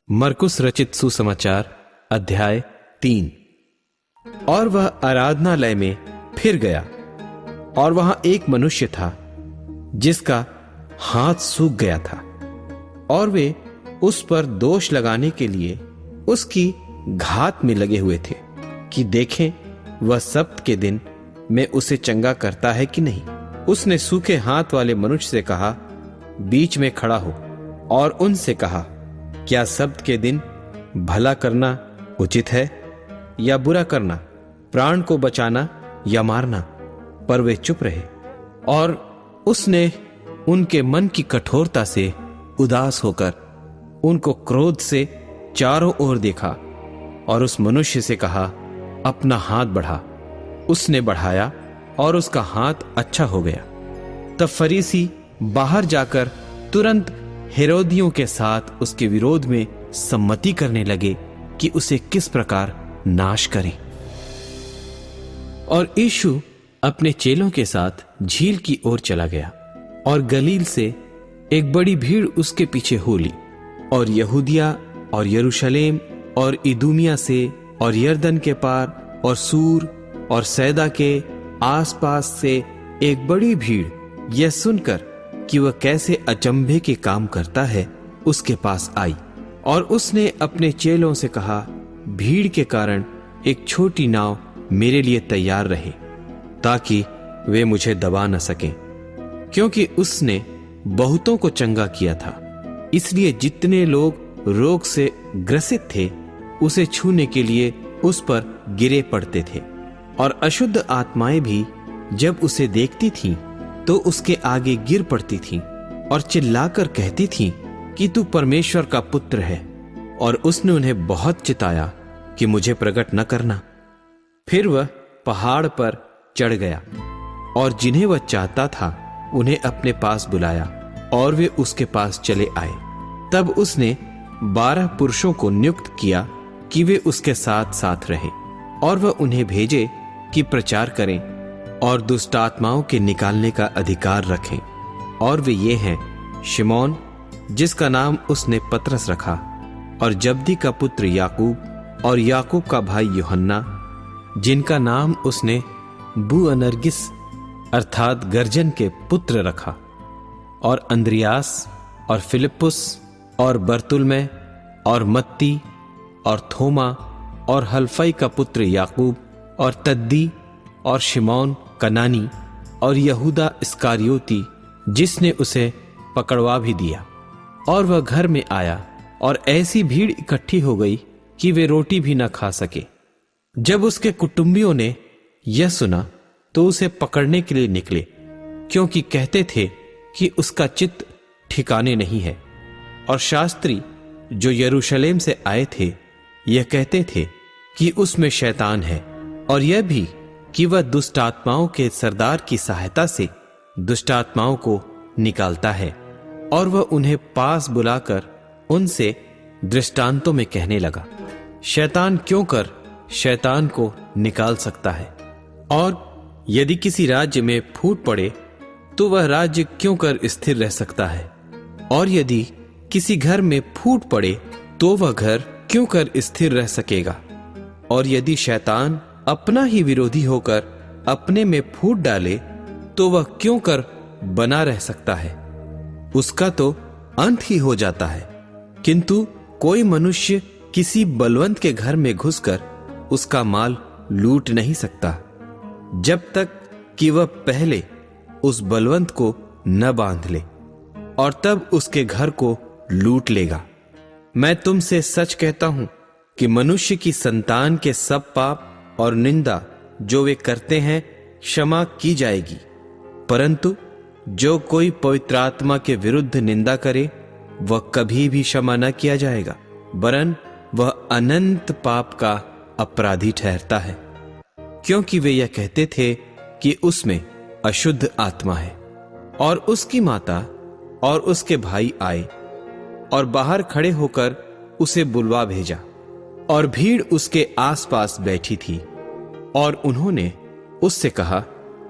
मरकुस रचित सुसमाचार अध्याय 3। और वह आराधनालय में फिर गया और वहां एक मनुष्य था जिसका हाथ सूख गया था, और वे उस पर दोष लगाने के लिए उसकी घात में लगे हुए थे कि देखें वह सब्त के दिन में उसे चंगा करता है कि नहीं। उसने सूखे हाथ वाले मनुष्य से कहा, बीच में खड़ा हो, और उनसे कहा, क्या सब्त के दिन भला करना उचित है या बुरा करना, प्राण को बचाना या मारना? पर वे चुप रहे। और उसने उनके मन की कठोरता से उदास होकर उनको क्रोध से चारों ओर देखा और उस मनुष्य से कहा, अपना हाथ बढ़ा। उसने बढ़ाया और उसका हाथ अच्छा हो गया। तब फरीसी बाहर जाकर तुरंत हेरोदियों के साथ उसके विरोध में सम्मति करने लगे कि उसे किस प्रकार नाश करें। और यीशु अपने चेलों के साथ झील की ओर चला गया, और गलील से एक बड़ी भीड़ उसके पीछे हो ली, और यहूदिया और यरूशलेम और इदूमिया से और यरदन के पार और सूर और सैदा के आसपास से एक बड़ी भीड़ यह सुनकर कि वह कैसे अचंभे के काम करता है उसके पास आई। और उसने अपने चेलों से कहा, भीड़ के कारण एक छोटी नाव मेरे लिए तैयार रहे, ताकि वे मुझे दबा न सकें, क्योंकि उसने बहुतों को चंगा किया था। इसलिए जितने लोग रोग से ग्रसित थे उसे छूने के लिए उस पर गिरे पड़ते थे। और अशुद्ध आत्माएं भी जब उसे देखती थीं तो उसके आगे गिर पड़ती थीं और चिल्लाकर कहती थीं कि तू परमेश्वर का पुत्र है। और उसने उन्हें बहुत चिताया कि मुझे प्रकट न करना। फिर वह पहाड़ पर चढ़ गया, और जिन्हें वह चाहता था उन्हें अपने पास बुलाया, और वे उसके पास चले आए। तब उसने 12 पुरुषों को नियुक्त किया कि वे उसके साथ साथ रहें, और वह उन्हें भेजे कि प्रचार करें और दुष्ट आत्माओं के निकालने का अधिकार रखें। और वे ये हैं, शिमोन जिसका नाम उसने पतरस रखा, और जब्दी का पुत्र याकूब, और याकूब का भाई यूहन्ना जिनका नाम उसने बुअनर्गिस अर्थात गर्जन के पुत्र रखा, और अंद्रियास और फिलिप्पुस और बर्तुल्मै और मत्ती और थोमा और हल्फई का पुत्र याकूब और तद्दी और शिमोन कनानी और यहूदा इस्कारियोती जिसने उसे पकड़वा भी दिया। और वह घर में आया, और ऐसी भीड़ इकट्ठी हो गई कि वे रोटी भी न खा सके। जब उसके कुटुंबियों ने यह सुना तो उसे पकड़ने के लिए निकले, क्योंकि कहते थे कि उसका चित्त ठिकाने नहीं है। और शास्त्री जो यरूशलेम से आए थे यह कहते थे कि उसमें शैतान है, और यह भी कि वह दुष्ट आत्माओं के सरदार की सहायता से दुष्ट आत्माओं को निकालता है। और वह उन्हें पास बुलाकर उनसे दृष्टांतों में कहने लगा, शैतान क्यों कर शैतान को निकाल सकता है? और यदि किसी राज्य में फूट पड़े तो वह राज्य क्यों कर स्थिर रह सकता है? और यदि किसी घर में फूट पड़े तो वह घर क्यों कर स्थिर रह सकेगा? और यदि शैतान अपना ही विरोधी होकर अपने में फूट डाले तो वह क्यों कर बना रह सकता है? उसका तो अंत ही हो जाता है। किंतु कोई मनुष्य किसी बलवंत के घर में घुसकर उसका माल लूट नहीं सकता, जब तक कि वह पहले उस बलवंत को न बांध ले, और तब उसके घर को लूट लेगा। मैं तुमसे सच कहता हूं कि मनुष्य की संतान के सब पाप और निंदा जो वे करते हैं क्षमा की जाएगी, परंतु जो कोई पवित्र आत्मा के विरुद्ध निंदा करे वह कभी भी क्षमा न किया जाएगा, वरन वह अनंत पाप का अपराधी ठहरता है। क्योंकि वे यह कहते थे कि उसमें अशुद्ध आत्मा है। और उसकी माता और उसके भाई आए और बाहर खड़े होकर उसे बुलवा भेजा, और भीड़ उसके आसपास बैठी थी। और उन्होंने उससे कहा,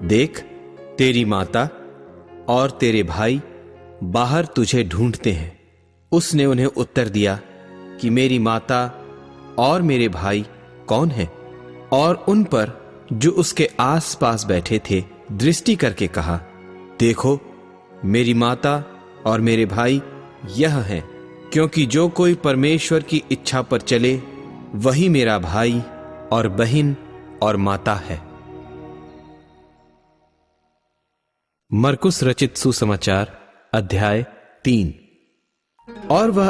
देख, तेरी माता और तेरे भाई बाहर तुझे ढूंढते हैं। उसने उन्हें उत्तर दिया, कि मेरी माता और मेरे भाई कौन हैं, और उन पर जो उसके आसपास बैठे थे दृष्टि करके कहा, देखो मेरी माता और मेरे भाई यह हैं। क्योंकि जो कोई परमेश्वर की इच्छा पर चले वही मेरा भाई और बहन और माता है। मरकुस रचित सुसमाचार अध्याय 3। और वह